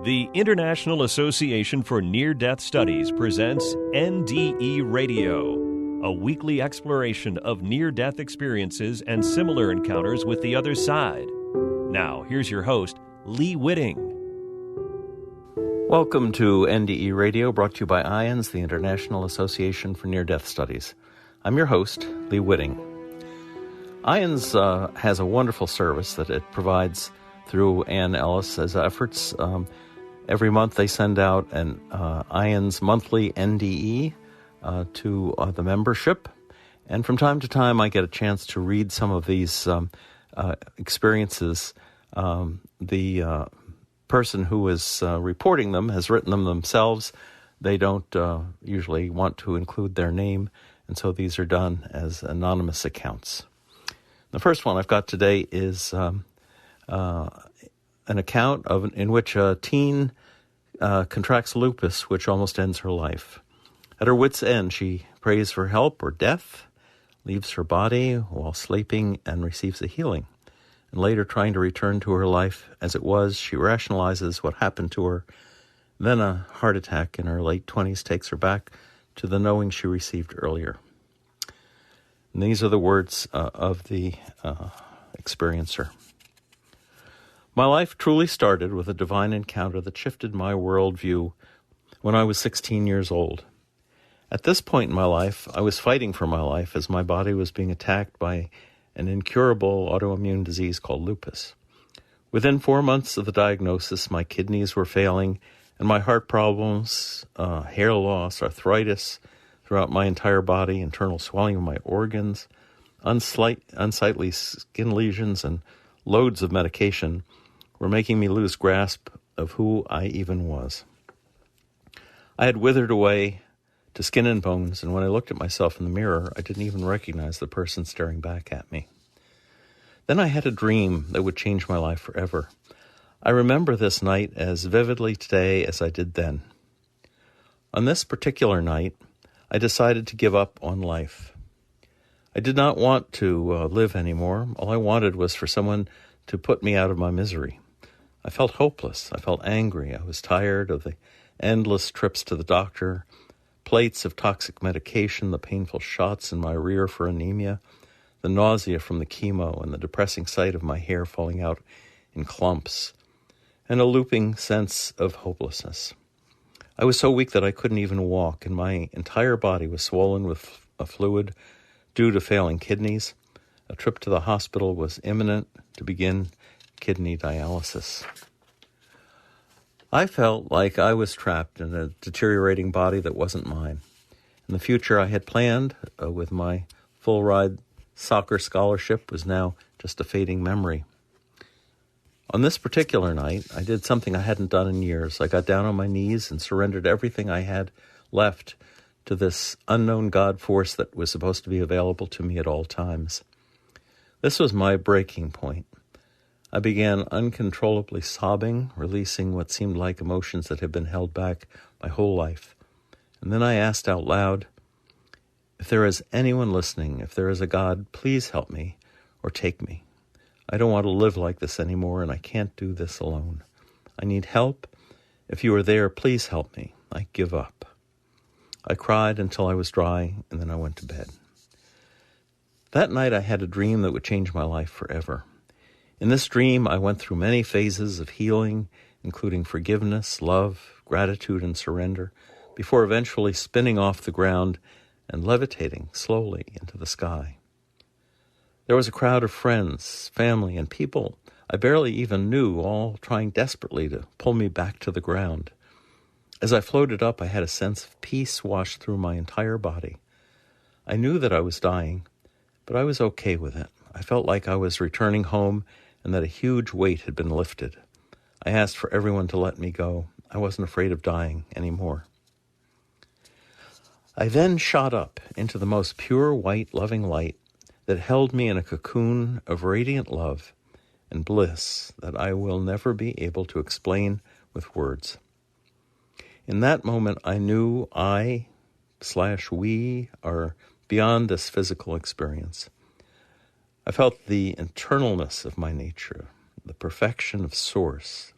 The International Association for Near-Death Studies presents NDE Radio, a weekly exploration of near-death experiences and similar encounters with the other side. Now, here's your host, Lee Witting. Welcome to NDE Radio, brought to you by IANDS, the International Association for Near-Death Studies. I'm your host, Lee Witting. IANDS has a wonderful service that it provides through Ann Ellis's efforts. Every month they send out an IANDS monthly NDE to the membership. And from time to time I get a chance to read some of these experiences. The person who is reporting them has written them themselves. They don't usually want to include their name, and so these are done as anonymous accounts. The first one I've got today is an account in which a teen contracts lupus, which almost ends her life. At her wit's end, she prays for help or death, leaves her body while sleeping, and receives a healing. And later, trying to return to her life as it was, she rationalizes what happened to her. Then a heart attack in her late 20s takes her back to the knowing she received earlier. And these are the words of the experiencer. My life truly started with a divine encounter that shifted my worldview when I was 16 years old. At this point in my life, I was fighting for my life as my body was being attacked by an incurable autoimmune disease called lupus. Within 4 months of the diagnosis, my kidneys were failing, and my heart problems, hair loss, arthritis throughout my entire body, internal swelling of my organs, unsightly skin lesions, and loads of medication were making me lose grasp of who I even was. I had withered away to skin and bones, and when I looked at myself in the mirror, I didn't even recognize the person staring back at me. Then I had a dream that would change my life forever. I remember this night as vividly today as I did then. On this particular night, I decided to give up on life. I did not want to live anymore. All I wanted was for someone to put me out of my misery. I felt hopeless. I felt angry. I was tired of the endless trips to the doctor, plates of toxic medication, the painful shots in my rear for anemia, the nausea from the chemo, and the depressing sight of my hair falling out in clumps, and a looping sense of hopelessness. I was so weak that I couldn't even walk, and my entire body was swollen with a fluid due to failing kidneys. A trip to the hospital was imminent to begin kidney dialysis. I felt like I was trapped in a deteriorating body that wasn't mine. And the future I had planned with my full-ride soccer scholarship was now just a fading memory. On this particular night, I did something I hadn't done in years. I got down on my knees and surrendered everything I had left to this unknown God force that was supposed to be available to me at all times. This was my breaking point. I began uncontrollably sobbing, releasing what seemed like emotions that had been held back my whole life. And then I asked out loud, if there is anyone listening, if there is a God, please help me or take me. I don't want to live like this anymore, and I can't do this alone. I need help. If you are there, please help me. I give up. I cried until I was dry, and then I went to bed. That night I had a dream that would change my life forever. In this dream, I went through many phases of healing, including forgiveness, love, gratitude, and surrender, before eventually spinning off the ground and levitating slowly into the sky. There was a crowd of friends, family, and people I barely even knew, all trying desperately to pull me back to the ground. As I floated up, I had a sense of peace wash through my entire body. I knew that I was dying, but I was okay with it. I felt like I was returning home and that a huge weight had been lifted. I asked for everyone to let me go. I wasn't afraid of dying anymore. I then shot up into the most pure white, loving light that held me in a cocoon of radiant love and bliss that I will never be able to explain with words. In that moment, I knew we are beyond this physical experience. I felt the internalness of my nature, the perfection of Source,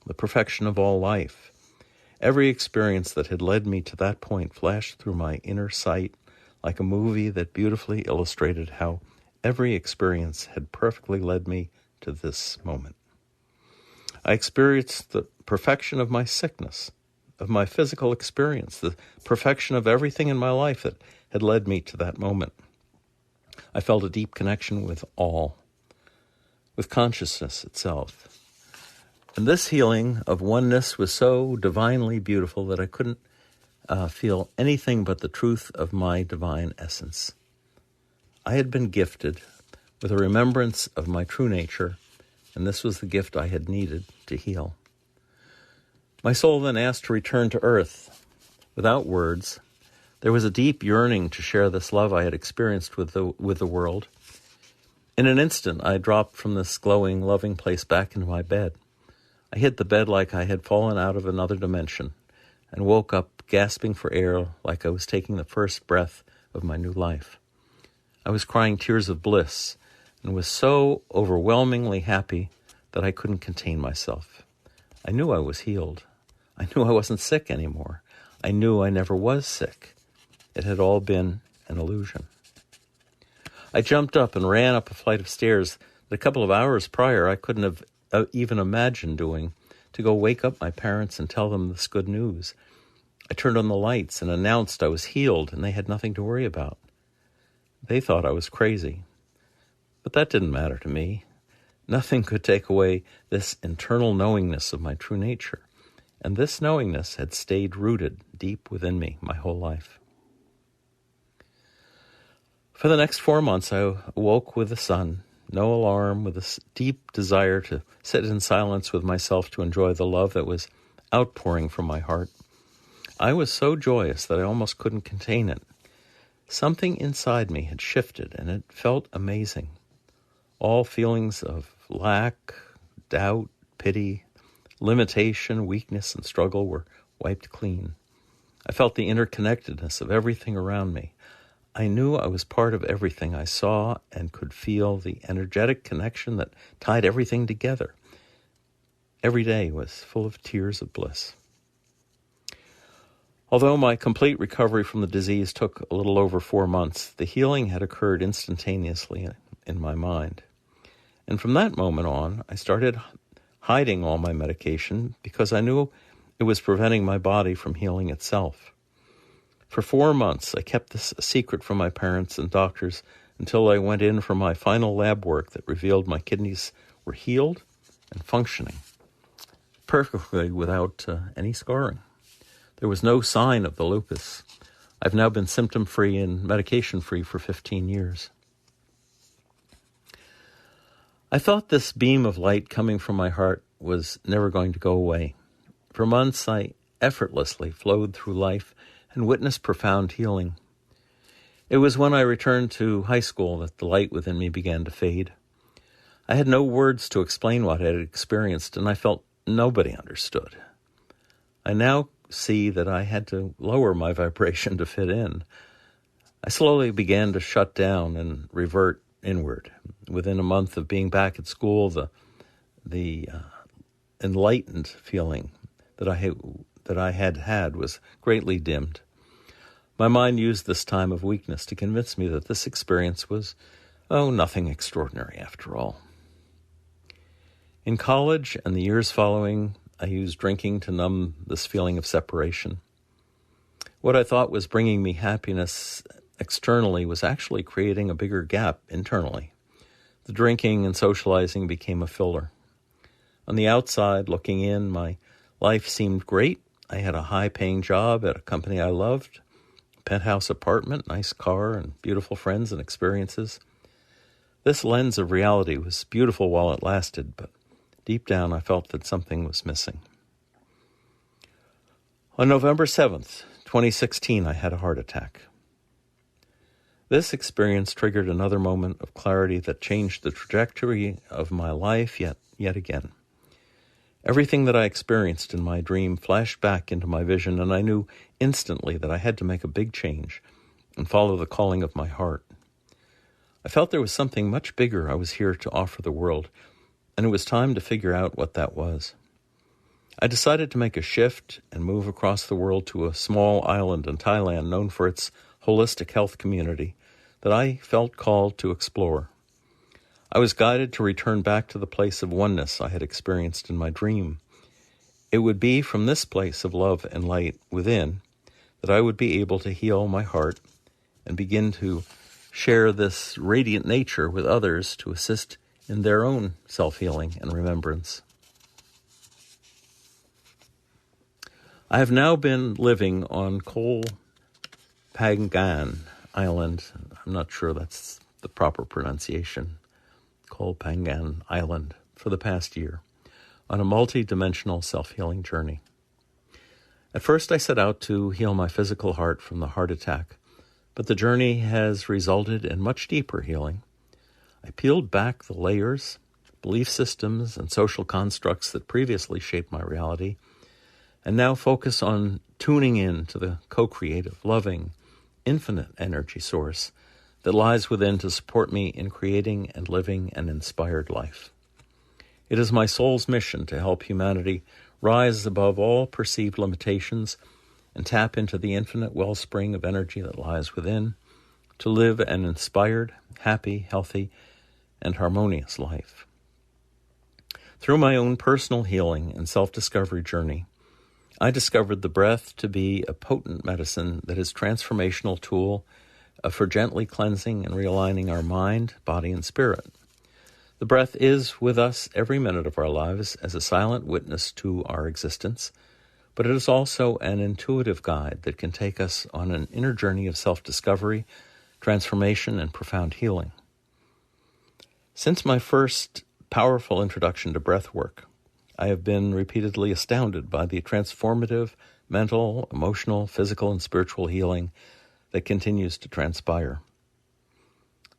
the perfection of all life. Every experience that had led me to that point flashed through my inner sight like a movie that beautifully illustrated how every experience had perfectly led me to this moment. I experienced the perfection of my sickness, of my physical experience, the perfection of everything in my life that had led me to that moment. I felt a deep connection with all, with consciousness itself. And this healing of oneness was so divinely beautiful that I couldn't feel anything but the truth of my divine essence. I had been gifted with a remembrance of my true nature, and this was the gift I had needed to heal. My soul then asked to return to earth. Without words, there was a deep yearning to share this love I had experienced with the world. In an instant, I dropped from this glowing, loving place back into my bed. I hit the bed like I had fallen out of another dimension and woke up gasping for air like I was taking the first breath of my new life. I was crying tears of bliss and was so overwhelmingly happy that I couldn't contain myself. I knew I was healed. I knew I wasn't sick anymore. I knew I never was sick. It had all been an illusion. I jumped up and ran up a flight of stairs that a couple of hours prior I couldn't have even imagined doing, to go wake up my parents and tell them this good news. I turned on the lights and announced I was healed and they had nothing to worry about. They thought I was crazy. But that didn't matter to me. Nothing could take away this internal knowingness of my true nature. And this knowingness had stayed rooted deep within me my whole life. For the next 4 months, I awoke with the sun, no alarm, with a deep desire to sit in silence with myself to enjoy the love that was outpouring from my heart. I was so joyous that I almost couldn't contain it. Something inside me had shifted, and it felt amazing. All feelings of lack, doubt, pity, limitation, weakness, and struggle were wiped clean. I felt the interconnectedness of everything around me. I knew I was part of everything I saw and could feel the energetic connection that tied everything together. Every day was full of tears of bliss. Although my complete recovery from the disease took a little over 4 months, the healing had occurred instantaneously in my mind. And from that moment on, I started hiding all my medication because I knew it was preventing my body from healing itself. For 4 months, I kept this a secret from my parents and doctors until I went in for my final lab work that revealed my kidneys were healed and functioning perfectly without any scarring. There was no sign of the lupus. I've now been symptom-free and medication-free for 15 years. I thought this beam of light coming from my heart was never going to go away. For months, I effortlessly flowed through life and witnessed profound healing. It was when I returned to high school that the light within me began to fade. I had no words to explain what I had experienced, and I felt nobody understood. I now see that I had to lower my vibration to fit in. I slowly began to shut down and revert inward. Within a month of being back at school, the enlightened feeling that I had was greatly dimmed. My mind used this time of weakness to convince me that this experience was, nothing extraordinary after all. In college and the years following, I used drinking to numb this feeling of separation. What I thought was bringing me happiness externally was actually creating a bigger gap internally. The drinking and socializing became a filler. On the outside, looking in, my life seemed great. I had a high-paying job at a company I loved, a penthouse apartment, nice car, and beautiful friends and experiences. This lens of reality was beautiful while it lasted, but deep down I felt that something was missing. On November 7th, 2016, I had a heart attack. This experience triggered another moment of clarity that changed the trajectory of my life yet again. Everything that I experienced in my dream flashed back into my vision, and I knew instantly that I had to make a big change and follow the calling of my heart. I felt there was something much bigger I was here to offer the world, and it was time to figure out what that was. I decided to make a shift and move across the world to a small island in Thailand known for its holistic health community that I felt called to explore. I was guided to return back to the place of oneness I had experienced in my dream. It would be from this place of love and light within that I would be able to heal my heart and begin to share this radiant nature with others to assist in their own self-healing and remembrance. I have now been living on Koh Phangan Island. I'm not sure that's the proper pronunciation. Koh Phangan Island for the past year on a multi-dimensional self-healing journey. At first I set out to heal my physical heart from the heart attack, but the journey has resulted in much deeper healing. I peeled back the layers, belief systems, and social constructs that previously shaped my reality, and now focus on tuning in to the co-creative, loving, infinite energy source that lies within to support me in creating and living an inspired life. It is my soul's mission to help humanity rise above all perceived limitations and tap into the infinite wellspring of energy that lies within to live an inspired, happy, healthy, and harmonious life. Through my own personal healing and self-discovery journey, I discovered the breath to be a potent medicine that is a transformational tool for gently cleansing and realigning our mind, body, and spirit. The breath is with us every minute of our lives as a silent witness to our existence, but it is also an intuitive guide that can take us on an inner journey of self-discovery, transformation, and profound healing. Since my first powerful introduction to breath work, I have been repeatedly astounded by the transformative mental, emotional, physical, and spiritual healing that continues to transpire.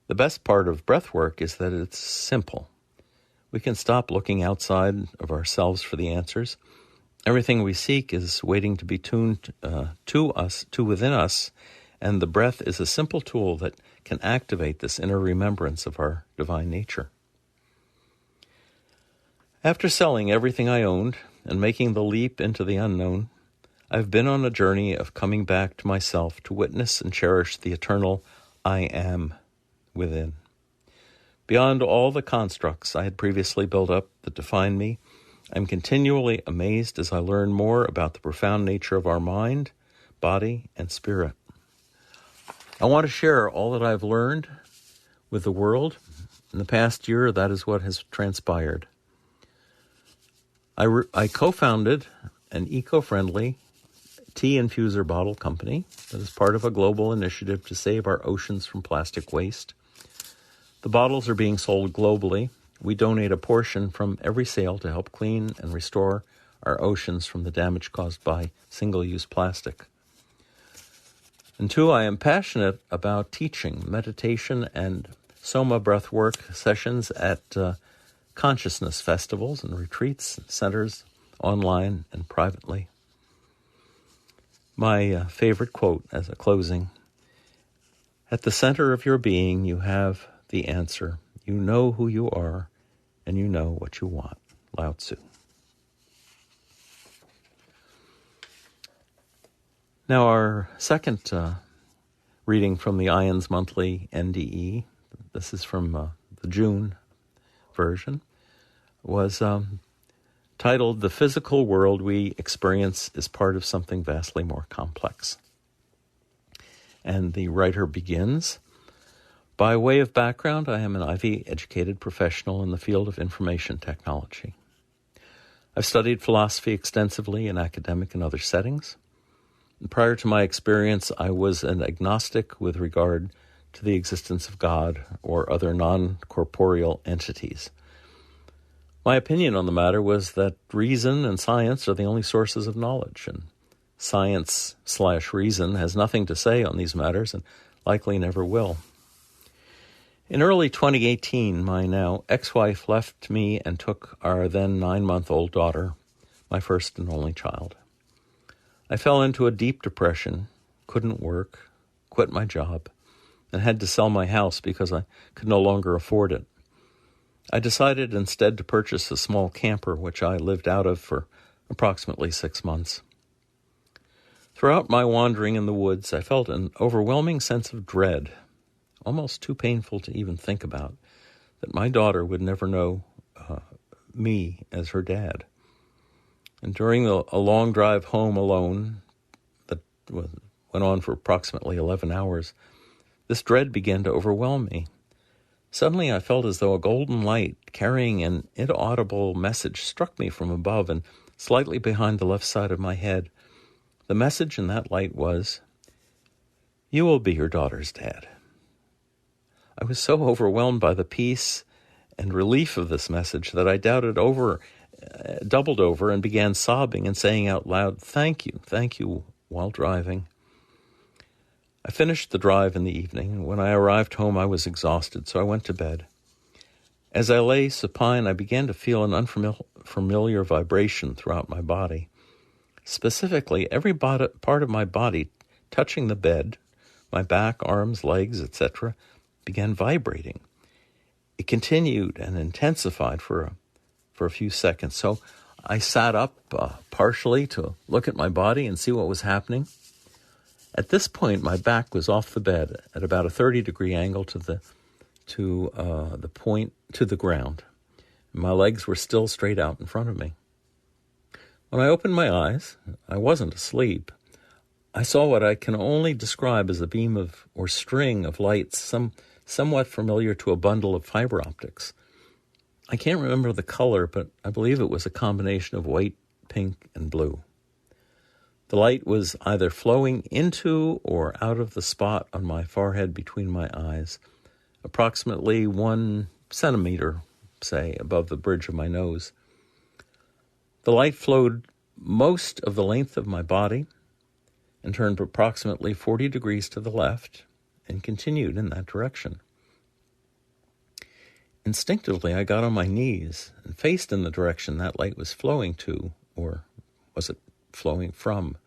The best part of breath work is that it's simple. We can stop looking outside of ourselves for the answers. Everything we seek is waiting to be tuned to within us, and the breath is a simple tool that can activate this inner remembrance of our divine nature. After selling everything I owned and making the leap into the unknown, I've been on a journey of coming back to myself to witness and cherish the eternal I am within. Beyond all the constructs I had previously built up that define me, I'm continually amazed as I learn more about the profound nature of our mind, body, and spirit. I want to share all that I've learned with the world. In the past year, that is what has transpired. I co-founded an eco-friendly tea infuser bottle company that is part of a global initiative to save our oceans from plastic waste. The bottles are being sold globally. We donate a portion from every sale to help clean and restore our oceans from the damage caused by single-use plastic. And two, I am passionate about teaching meditation and Soma breathwork sessions at consciousness festivals and retreats, centers, online and privately. My favorite quote as a closing: at the center of your being, you have the answer. You know who you are, and you know what you want. Lao Tzu. Now, our second reading from the IANDS monthly NDE, this is from the June version, was titled, "The Physical World We Experience is Part of Something Vastly More Complex." And the writer begins, "By way of background, I am an Ivy-educated professional in the field of information technology. I've studied philosophy extensively in academic and other settings. And prior to my experience, I was an agnostic with regard to the existence of God or other non-corporeal entities. My opinion on the matter was that reason and science are the only sources of knowledge, and science/reason has nothing to say on these matters and likely never will. In early 2018, my now ex-wife left me and took our then 9-month-old daughter, my first and only child. I fell into a deep depression, couldn't work, quit my job, and had to sell my house because I could no longer afford it. I decided instead to purchase a small camper, which I lived out of for approximately 6 months. Throughout my wandering in the woods, I felt an overwhelming sense of dread, almost too painful to even think about, that my daughter would never know me as her dad. And during a long drive home alone that went on for approximately 11 hours, this dread began to overwhelm me. Suddenly I felt as though a golden light carrying an inaudible message struck me from above and slightly behind the left side of my head. The message in that light was, "You will be your daughter's dad." I was so overwhelmed by the peace and relief of this message that I doubled over and began sobbing and saying out loud, thank you, while driving. I finished the drive in the evening. When I arrived home, I was exhausted, so I went to bed. As I lay supine, I began to feel an unfamiliar vibration throughout my body. Specifically, every part of my body touching the bed, my back, arms, legs, etc., began vibrating. It continued and intensified for a few seconds. So I sat up partially to look at my body and see what was happening. At this point, my back was off the bed at about a 30-degree angle to the ground. My legs were still straight out in front of me. When I opened my eyes, I wasn't asleep. I saw what I can only describe as a beam of or string of lights, somewhat familiar to a bundle of fiber optics. I can't remember the color, but I believe it was a combination of white, pink, and blue. The light was either flowing into or out of the spot on my forehead between my eyes, approximately 1 centimeter, say, above the bridge of my nose. The light flowed most of the length of my body and turned approximately 40 degrees to the left and continued in that direction. Instinctively, I got on my knees and faced in the direction that light was flowing to, or was it flowing from?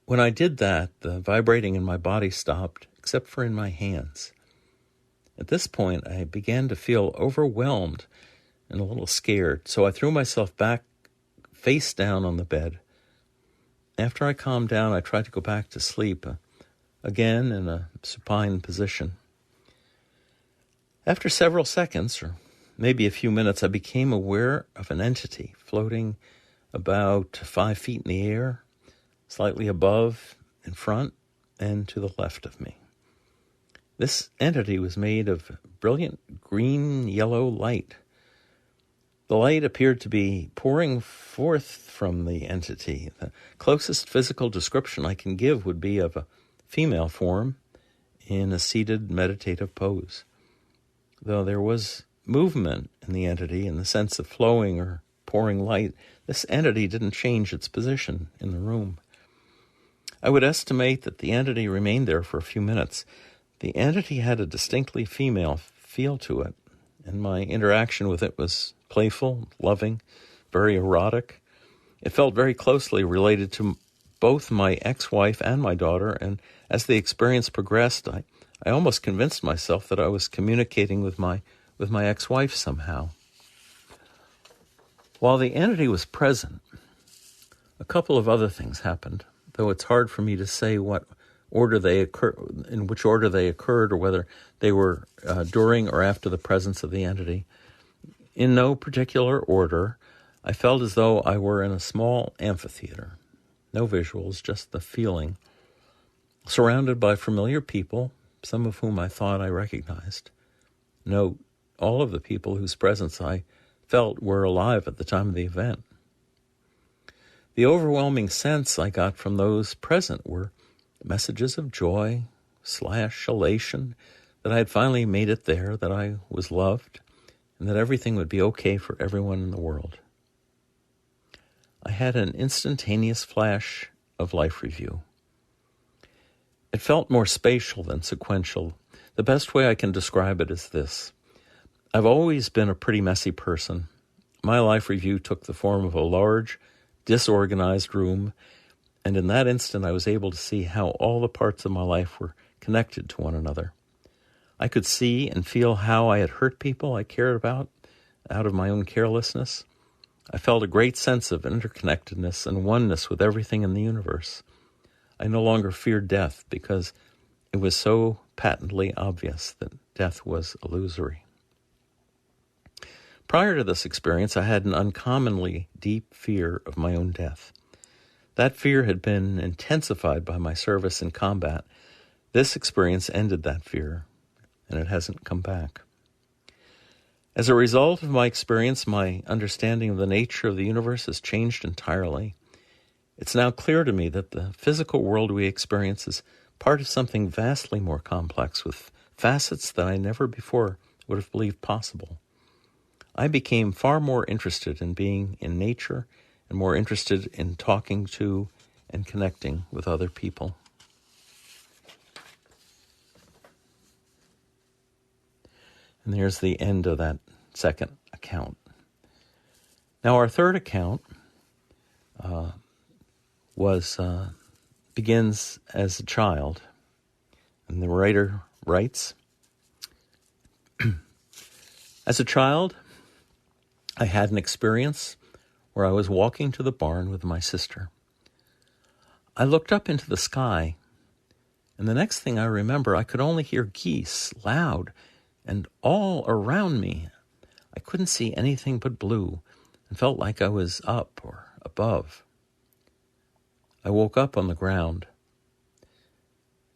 When I did that, the vibrating in my body stopped, except for in my hands. At this point, I began to feel overwhelmed and a little scared, so I threw myself back, face down on the bed. After I calmed down, I tried to go back to sleep, again in a supine position. After several seconds, or maybe a few minutes, I became aware of an entity floating about 5 feet in the air, slightly above, in front, and to the left of me. This entity was made of brilliant green-yellow light. The light appeared to be pouring forth from the entity. The closest physical description I can give would be of a female form in a seated meditative pose. Though there was movement in the entity in the sense of flowing or pouring light, this entity didn't change its position in the room. I would estimate that the entity remained there for a few minutes. The entity had a distinctly female feel to it, and my interaction with it was playful, loving, very erotic. It felt very closely related to both my ex-wife and my daughter, and as the experience progressed, I almost convinced myself that I was communicating with my ex-wife somehow. While the entity was present, a couple of other things happened, though it's hard for me to say in which order they occurred, or whether they were during or after the presence of the entity. In no particular order, I felt as though I were in a small amphitheater. No visuals, just the feeling. Surrounded by familiar people, some of whom I thought I recognized. Note, all of the people whose presence I felt were alive at the time of the event. The overwhelming sense I got from those present were messages of joy / elation that I had finally made it there, that I was loved, and that everything would be okay for everyone in the world. I had an instantaneous flash of life review. It felt more spatial than sequential. The best way I can describe it is this. I've always been a pretty messy person. My life review took the form of a large, disorganized room, and in that instant I was able to see how all the parts of my life were connected to one another. I could see and feel how I had hurt people I cared about out of my own carelessness, I felt a great sense of interconnectedness and oneness with everything in the universe. I no longer feared death because it was so patently obvious that death was illusory. Prior to this experience, I had an uncommonly deep fear of my own death. That fear had been intensified by my service in combat. This experience ended that fear, and it hasn't come back. As a result of my experience, my understanding of the nature of the universe has changed entirely. It's now clear to me that the physical world we experience is part of something vastly more complex, with facets that I never before would have believed possible. I became far more interested in being in nature and more interested in talking to and connecting with other people. And there's the end of that second account. Now, our third account begins as a child. And the writer writes, as a child, I had an experience where I was walking to the barn with my sister. I looked up into the sky, and the next thing I remember, I could only hear geese loud and all around me. I couldn't see anything but blue and felt like I was up or above. I woke up on the ground.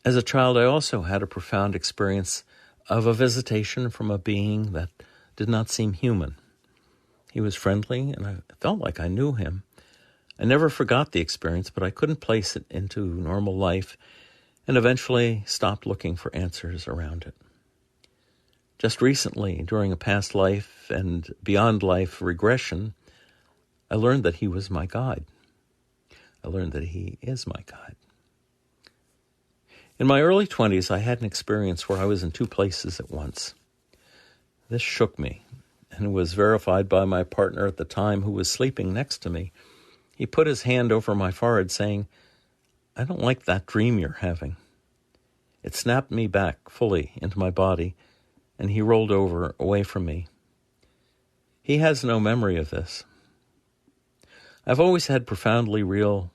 As a child, I also had a profound experience of a visitation from a being that did not seem human. He was friendly, and I felt like I knew him. I never forgot the experience, but I couldn't place it into normal life and eventually stopped looking for answers around it. Just recently, during a past life and beyond life regression, I learned that he was my guide. I learned that he is my guide. In my early 20s, I had an experience where I was in two places at once. This shook me, and was verified by my partner at the time, who was sleeping next to me. He put his hand over my forehead, saying, "I don't like that dream you're having." It snapped me back fully into my body, and he rolled over away from me. He has no memory of this. I've always had profoundly real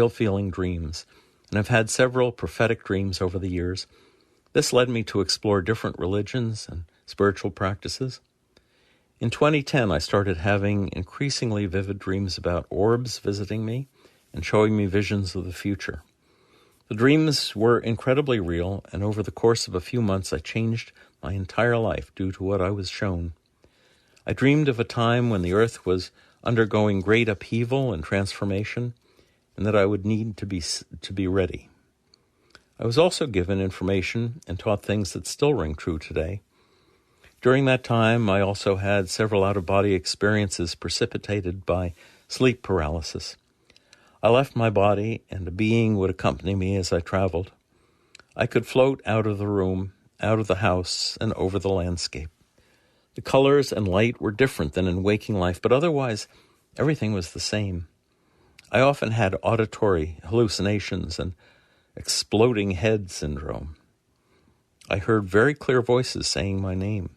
feeling dreams, and I've had several prophetic dreams over the years. This led me to explore different religions and spiritual practices. In 2010, I started having increasingly vivid dreams about orbs visiting me and showing me visions of the future. The dreams were incredibly real, and over the course of a few months, I changed my entire life due to what I was shown. I dreamed of a time when the earth was undergoing great upheaval and transformation, and that I would need to be ready. I was also given information and taught things that still ring true today. During that time, I also had several out-of-body experiences precipitated by sleep paralysis. I left my body, and a being would accompany me as I traveled. I could float out of the room, out of the house, and over the landscape. The colors and light were different than in waking life, but otherwise, everything was the same. I often had auditory hallucinations and exploding head syndrome. I heard very clear voices saying my name.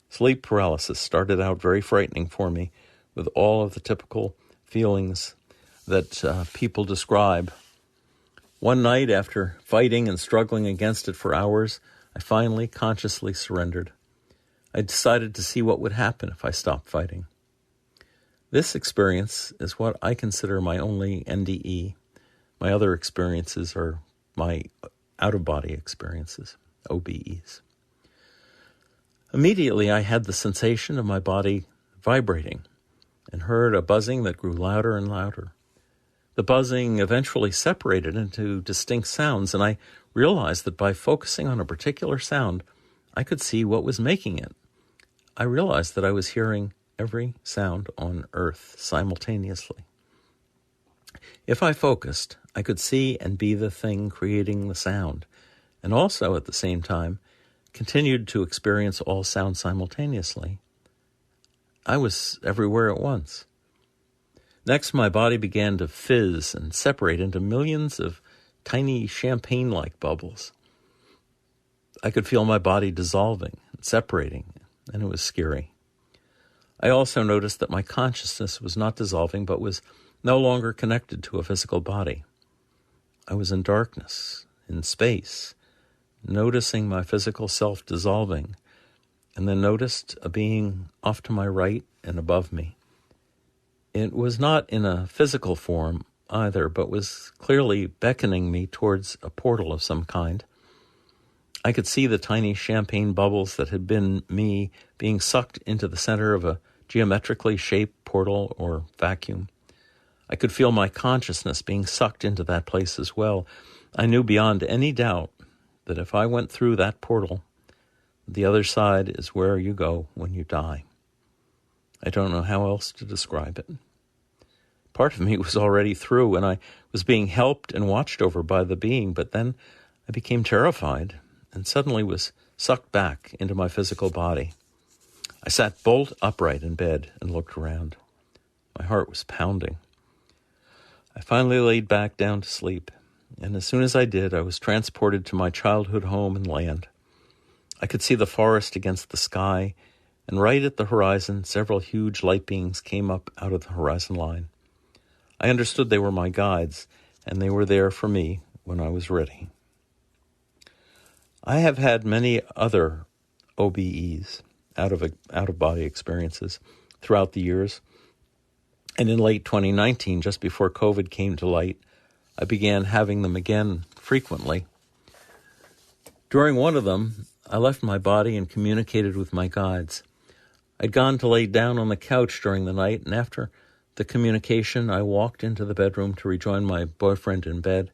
Sleep paralysis started out very frightening for me, with all of the typical feelings that people describe. One night, after fighting and struggling against it for hours, I finally consciously surrendered. I decided to see what would happen if I stopped fighting. This experience is what I consider my only NDE. My other experiences are my out-of-body experiences, OBEs. Immediately, I had the sensation of my body vibrating and heard a buzzing that grew louder and louder. The buzzing eventually separated into distinct sounds, and I realized that by focusing on a particular sound, I could see what was making it. I realized that I was hearing every sound on earth simultaneously. If I focused, I could see and be the thing creating the sound, and also at the same time continued to experience all sounds simultaneously. I was everywhere at once. Next, my body began to fizz and separate into millions of tiny champagne-like bubbles. I could feel my body dissolving and separating, and it was scary. I also noticed that my consciousness was not dissolving, but was no longer connected to a physical body. I was in darkness, in space, noticing my physical self dissolving, and then noticed a being off to my right and above me. It was not in a physical form either, but was clearly beckoning me towards a portal of some kind. I could see the tiny champagne bubbles that had been me being sucked into the center of a geometrically shaped portal or vacuum. I could feel my consciousness being sucked into that place as well. I knew beyond any doubt that if I went through that portal, the other side is where you go when you die. I don't know how else to describe it. Part of me was already through, and I was being helped and watched over by the being, but then I became terrified and suddenly was sucked back into my physical body. I sat bolt upright in bed and looked around. My heart was pounding. I finally laid back down to sleep, and as soon as I did, I was transported to my childhood home and land. I could see the forest against the sky, and right at the horizon, several huge light beings came up out of the horizon line. I understood they were my guides, and they were there for me when I was ready. I have had many other OBEs, out-of-body experiences, throughout the years. And in late 2019, just before COVID came to light, I began having them again frequently. During one of them, I left my body and communicated with my guides. I'd gone to lay down on the couch during the night, and after the communication, I walked into the bedroom to rejoin my boyfriend in bed.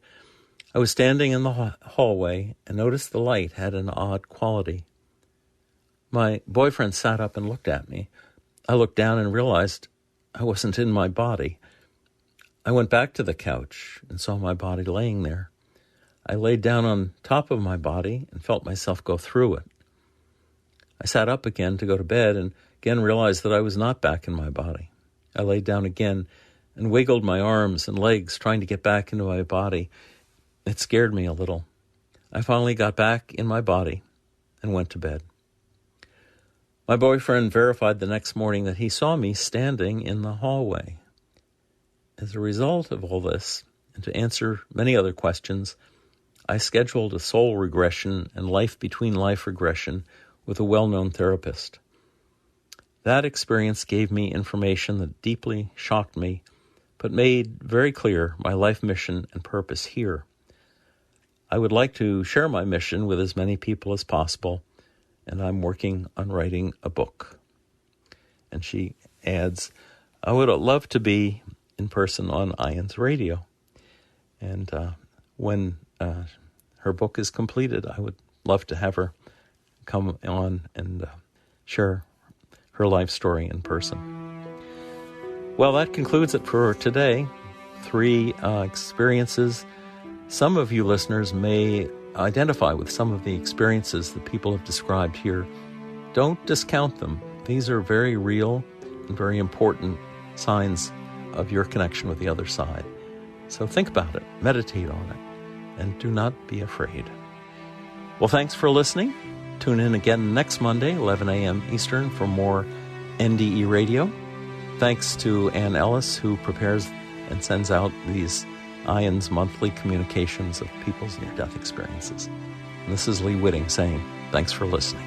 I was standing in the hallway and noticed the light had an odd quality. My boyfriend sat up and looked at me. I looked down and realized I wasn't in my body. I went back to the couch and saw my body laying there. I laid down on top of my body and felt myself go through it. I sat up again to go to bed and again realized that I was not back in my body. I laid down again and wiggled my arms and legs, trying to get back into my body. It scared me a little. I finally got back in my body and went to bed. My boyfriend verified the next morning that he saw me standing in the hallway. As a result of all this, and to answer many other questions, I scheduled a soul regression and life between life regression with a well-known therapist. That experience gave me information that deeply shocked me, but made very clear my life mission and purpose here. I would like to share my mission with as many people as possible, and I'm working on writing a book. And she adds, I would love to be in person on IANDS Radio. And when her book is completed, I would love to have her come on and share her life story in person. Well, that concludes it for today. 3 experiences. Some of you listeners may identify with some of the experiences that people have described here. Don't discount them. These are very real and very important signs of your connection with the other side. So think about it, meditate on it, and do not be afraid. Well, thanks for listening. Tune in again next Monday, 11 a.m. Eastern, for more NDE Radio. Thanks to Ann Ellis, who prepares and sends out these IANDS monthly communications of people's near-death experiences. And this is Lee Witting saying, thanks for listening.